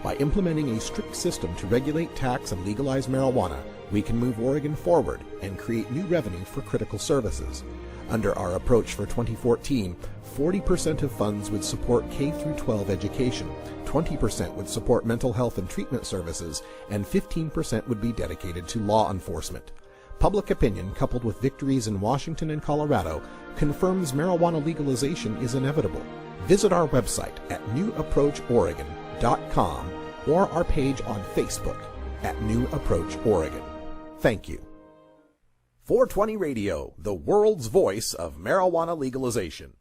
By implementing a strict system to regulate, tax, and legalize marijuana, we can move Oregon forward and create new revenue for critical services. Under our approach for 2014, 40% of funds would support K-12 education, 20% would support mental health and treatment services, and 15% would be dedicated to law enforcement. Public opinion, coupled with victories in Washington and Colorado, confirms marijuana legalization is inevitable. Visit our website at newapproachoregon.com or our page on Facebook at New Approach Oregon. Thank you. 420 Radio, the world's voice of marijuana legalization.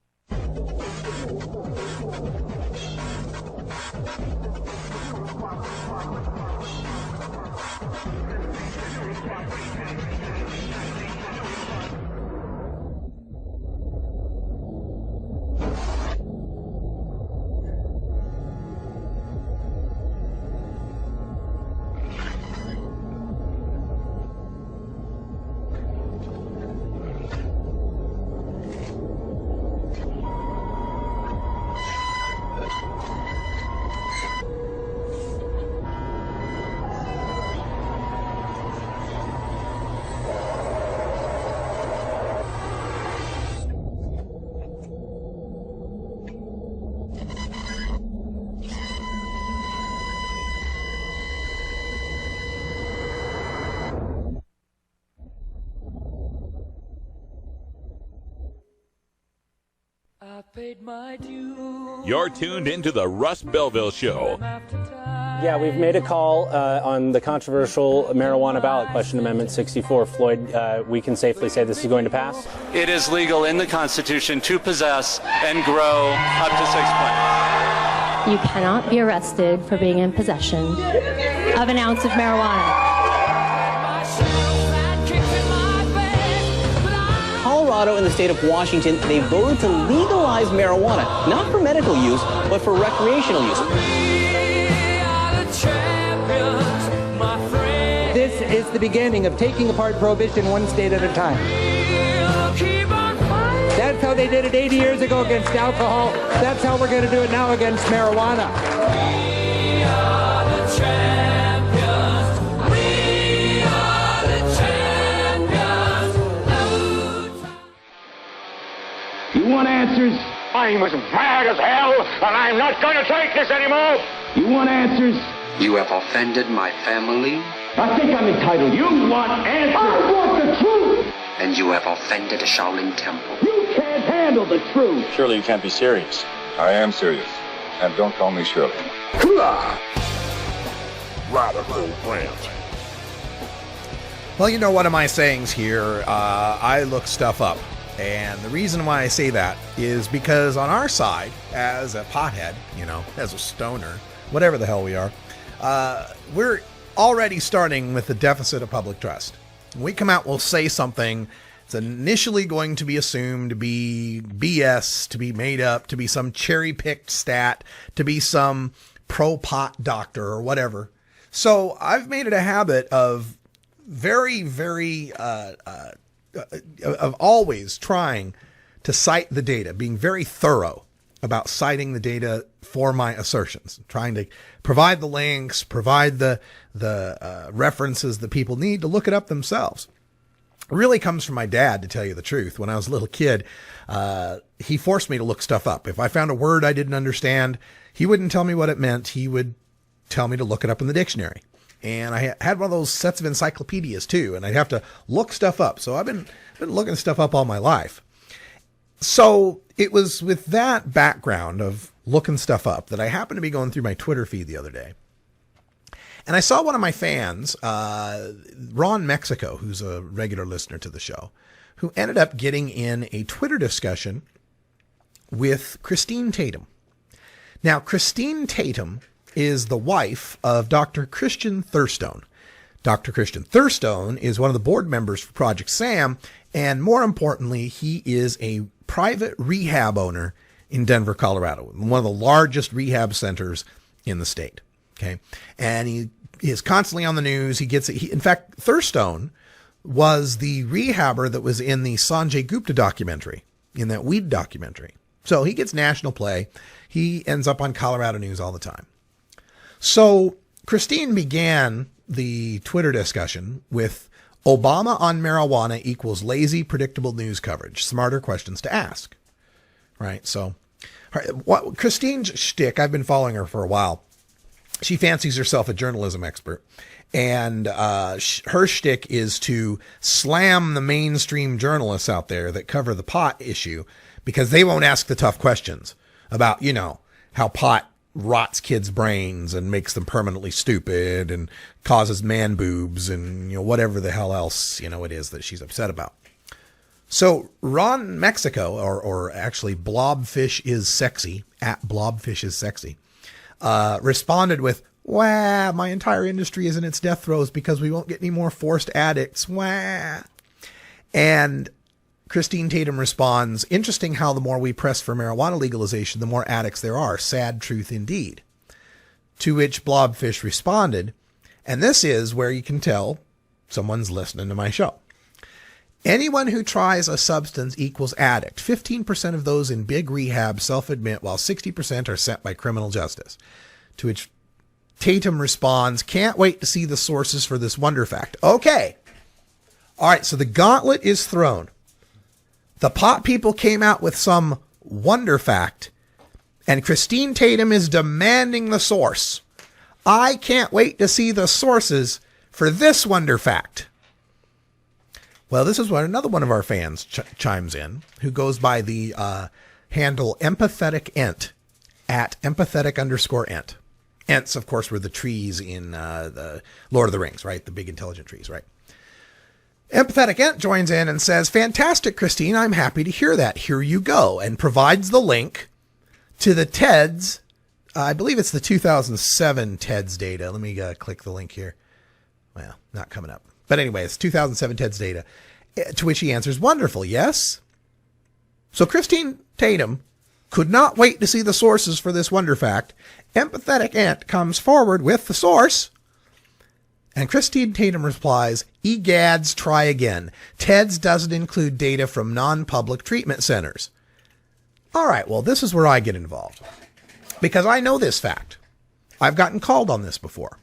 You're tuned into the Russ Belville Show. Yeah, we've made a call on the controversial marijuana ballot question, Amendment 64. Floyd, we can safely say this is going to pass? It is legal in the Constitution to possess and grow up to 6 plants. You cannot be arrested for being in possession of an ounce of marijuana. Colorado and the state of Washington, they voted to legalize marijuana, not for medical use, but for recreational use. This is the beginning of taking apart prohibition one state at a time. That's how they did it 80 years ago against alcohol. That's how we're going to do it now against marijuana. You want answers? I'm as mad as hell, and I'm not going to take this anymore. You want answers? You have offended my family. I think I'm entitled. You want answers? I want the truth. And you have offended a Shaolin temple. You can't handle the truth. Surely you can't be serious. I am serious. And don't call me Shirley. Radical rant. Well, you know, one of my sayings here, I look stuff up. And the reason why I say that is because on our side, as a pothead, you know, as a stoner, whatever the hell we are, we're already starting with the deficit of public trust. When we come out, we'll say something that's initially going to be assumed to be BS, to be made up, to be some cherry-picked stat, to be some pro-pot doctor or whatever. So I've made it a habit of of always trying to cite the data, being very thorough about citing the data for my assertions, trying to provide the links, provide the references that people need to look it up themselves. It really comes from my dad, to tell you the truth. When I was a little kid, he forced me to look stuff up. If I found a word I didn't understand, he wouldn't tell me what it meant. He would tell me to look it up in the dictionary. And I had one of those sets of encyclopedias too, and I'd have to look stuff up. So I've been looking stuff up all my life. So it was with that background of looking stuff up that I happened to be going through my Twitter feed the other day. And I saw one of my fans, Ron Mexico, who's a regular listener to the show, who ended up getting in a Twitter discussion with Christine Tatum. Now, Christine Tatum is the wife of Dr. Christian Thurstone. Dr. Christian Thurstone is one of the board members for Project SAM, and more importantly, he is a private rehab owner in Denver, Colorado, one of the largest rehab centers in the state. Okay. And he is constantly on the news. In fact, Thurstone was the rehabber that was in the Sanjay Gupta documentary, in that weed documentary. So he gets national play. He ends up on Colorado news all the time. So Christine began the Twitter discussion with Obama on marijuana equals lazy, predictable news coverage. Smarter questions to ask. Right. So what Christine's shtick, I've been following her for a while. She fancies herself a journalism expert. And her shtick is to slam the mainstream journalists out there that cover the pot issue because they won't ask the tough questions about, how pot rots kids' brains and makes them permanently stupid and causes man boobs and, whatever the hell else, it is that she's upset about. So Ron Mexico, or actually Blobfish is Sexy, at Blobfish is Sexy, responded with, "Wah, my entire industry is in its death throes because we won't get any more forced addicts. Wah." And Christine Tatum responds, "Interesting how the more we press for marijuana legalization, the more addicts there are. Sad truth indeed." To which Blobfish responded, and this is where you can tell someone's listening to my show. "Anyone who tries a substance equals addict. 15% of those in big rehab self-admit, while 60% are sent by criminal justice." To which Tatum responds, "Can't wait to see the sources for this wonder fact." Okay. All right. So the gauntlet is thrown. The pot people came out with some wonder fact, and Christine Tatum is demanding the source. I can't wait to see the sources for this wonder fact. Well, this is what another one of our fans chimes in, who goes by the handle empathetic ent, at empathetic_ent. Ents, of course, were the trees in the Lord of the Rings, right? The big intelligent trees, right? Empathetic Ent joins in and says, "Fantastic, Christine. I'm happy to hear that. Here you go," and provides the link to the TEDS. I believe it's the 2007 TEDS data. Let me click the link here. Well, not coming up. But anyway, it's 2007 TEDS data, to which he answers, "Wonderful, yes?" So Christine Tatum could not wait to see the sources for this wonder fact. Empathetic Ent comes forward with the source, and Christine Tatum replies, "Egads, try again. TEDS doesn't include data from non-public treatment centers." All right, well, this is where I get involved, because I know this fact. I've gotten called on this before.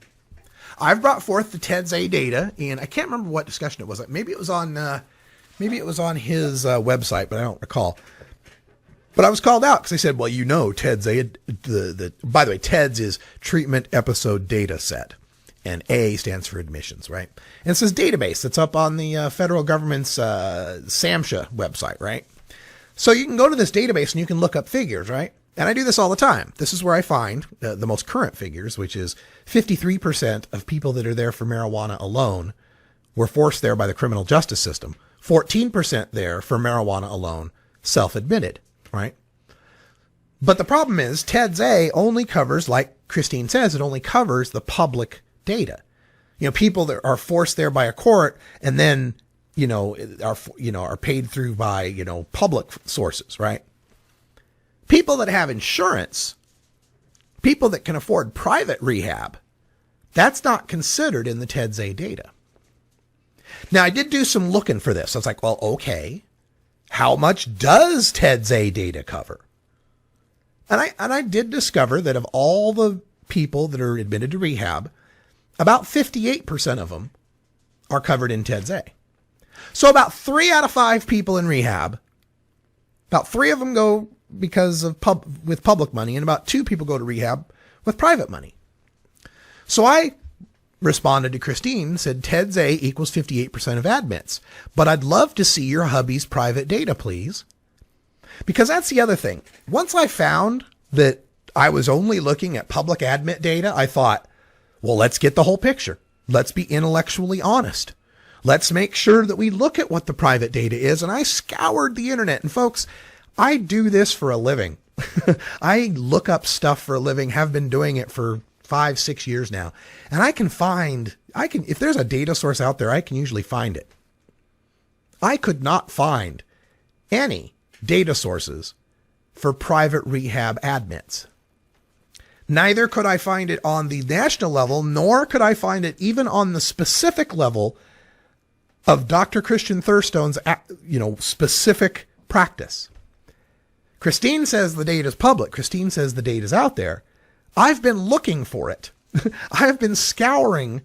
I've brought forth the TEDS-A data, and I can't remember what discussion it was. Maybe it was on his website, but I don't recall. But I was called out because they said, "Well, TEDS-A, by the way, TEDS is Treatment Episode Data Set, and A stands for admissions, right? And it says database that's up on the federal government's SAMHSA website, right? So you can go to this database and you can look up figures, right? And I do this all the time. This is where I find the most current figures, which is 53% of people that are there for marijuana alone were forced there by the criminal justice system. 14% there for marijuana alone, self-admitted, right? But the problem is TEDS-A only covers, like Christine says, it only covers the public data. People that are forced there by a court and then, are paid through by, public sources, right? People that have insurance, people that can afford private rehab, that's not considered in the TEDS-A data. Now, I did do some looking for this. I was like, well, okay, how much does TEDS-A data cover? And I did discover that of all the people that are admitted to rehab, about 58% of them are covered in TEDS-A. So about 3 out of 5 people in rehab, about 3 of them go because of with public money, and about 2 people go to rehab with private money. So I responded to Christine and said, TEDS-A equals 58% of admits, but I'd love to see your hubby's private data, please. Because that's the other thing. Once I found that I was only looking at public admit data, I thought, well, let's get the whole picture. Let's be intellectually honest. Let's make sure that we look at what the private data is. And I scoured the internet. And folks, I do this for a living. I look up stuff for a living, have been doing it for 5-6 years now. And if there's a data source out there, I can usually find it. I could not find any data sources for private rehab admits. Neither could I find it on the national level, nor could I find it even on the specific level of Dr. Christian Thurstone's, specific practice. Christine says the data is public. Christine says the data is out there. I've been looking for it. I have been scouring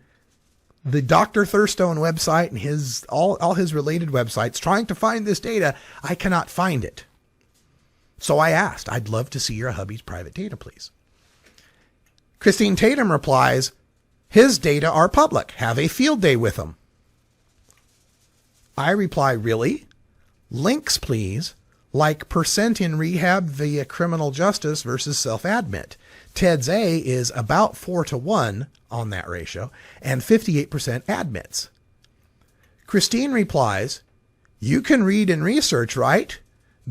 the Dr. Thurstone website and all his related websites trying to find this data. I cannot find it. So I asked, I'd love to see your hubby's private data, please. Christine Tatum replies, his data are public. Have a field day with him. I reply, really? Links, please. Like percent in rehab via criminal justice versus self-admit. TEDS A is about 4-to-1 on that ratio, and 58% admits. Christine replies, you can read and research, right?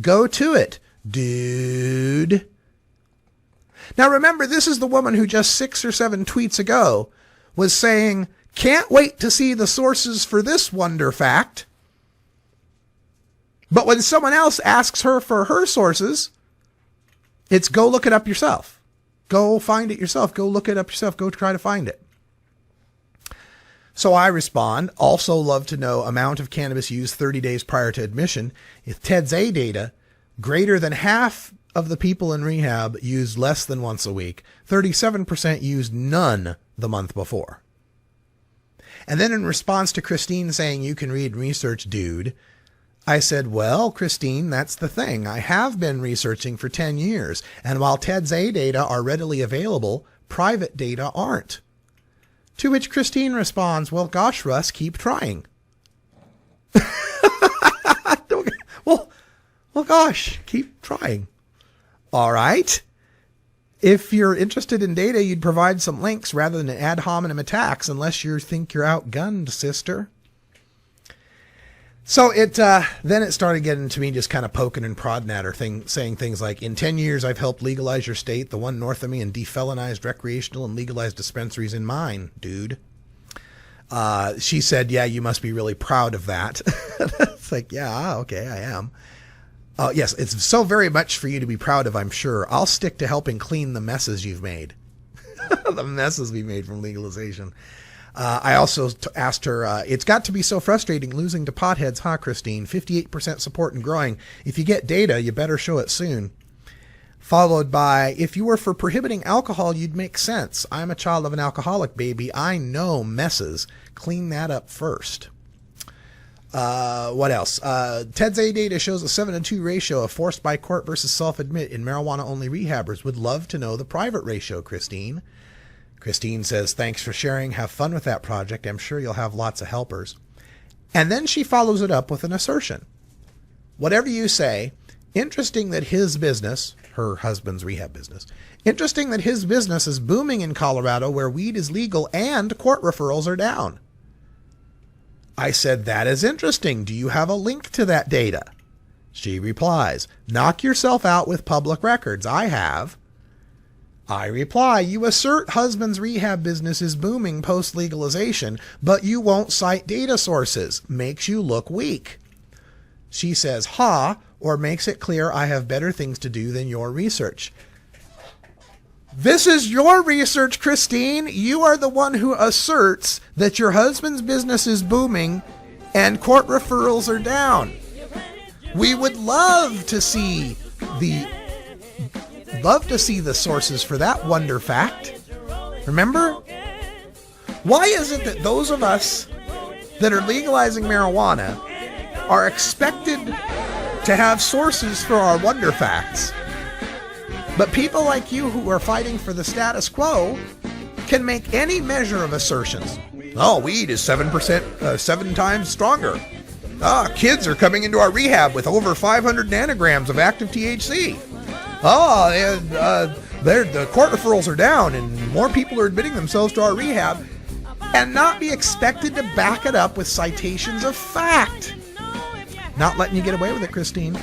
Go to it, dude. Now remember, this is the woman who just 6 or 7 tweets ago was saying, can't wait to see the sources for this wonder fact. But when someone else asks her for her sources, it's go look it up yourself. Go find it yourself. Go look it up yourself. Go try to find it. So I respond, also love to know amount of cannabis used 30 days prior to admission. If TEDS A data, greater than half of the people in rehab used less than once a week. 37% used none the month before. And then in response to Christine saying you can read and research, dude, I said, well, Christine, that's the thing. I have been researching for 10 years. And while TEDS A data are readily available, private data aren't. To which Christine responds, well, gosh, Russ, keep trying. Well, gosh, keep trying. All right. If you're interested in data, you'd provide some links rather than ad hominem attacks, unless you think you're outgunned, sister. So then it started getting to me just kind of poking and prodding at her, saying things like, in 10 years, I've helped legalize your state, the one north of me, and defelonized recreational and legalized dispensaries in mine, dude. She said, yeah, you must be really proud of that. It's like, yeah, okay, I am. Yes, it's so very much for you to be proud of, I'm sure. I'll stick to helping clean the messes you've made. The messes we made from legalization. I also asked her, it's got to be so frustrating losing to potheads, huh, Christine? 58% support and growing. If you get data, you better show it soon. Followed by, if you were for prohibiting alcohol, you'd make sense. I'm a child of an alcoholic, baby. I know messes. Clean that up first. What else? TEDS A data shows a 7-to-2 ratio of forced by court versus self-admit in marijuana-only rehabbers. Would love to know the private ratio, Christine. Christine says, thanks for sharing. Have fun with that project. I'm sure you'll have lots of helpers. And then she follows it up with an assertion. Whatever you say, interesting that his business, her husband's rehab business, interesting that his business is booming in Colorado where weed is legal and court referrals are down. I said, that is interesting. Do you have a link to that data? She replies, knock yourself out with public records. I have. I reply, you assert husband's rehab business is booming post-legalization, but you won't cite data sources. Makes you look weak. She says, ha, or makes it clear I have better things to do than your research. This is your research, Christine. You are the one who asserts that your husband's business is booming and court referrals are down. We would love to see the sources for that wonder fact. Remember? Why is it that those of us that are legalizing marijuana are expected to have sources for our wonder facts? But people like you who are fighting for the status quo can make any measure of assertions. Oh, weed is 7 times stronger. Kids are coming into our rehab with over 500 nanograms of active THC. The court referrals are down and more people are admitting themselves to our rehab, and not be expected to back it up with citations of fact. Not letting you get away with it, Christine.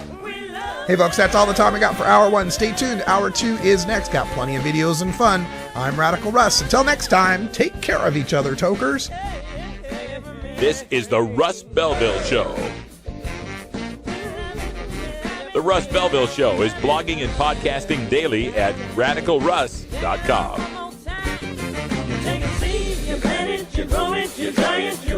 Hey, folks, that's all the time we got for Hour 1. Stay tuned. Hour 2 is next. Got plenty of videos and fun. I'm Radical Russ. Until next time, take care of each other, tokers. This is the Russ Belville Show. The Russ Belville Show is blogging and podcasting daily at radicalruss.com. You take a seed, you plant it, you grow it, you dry it,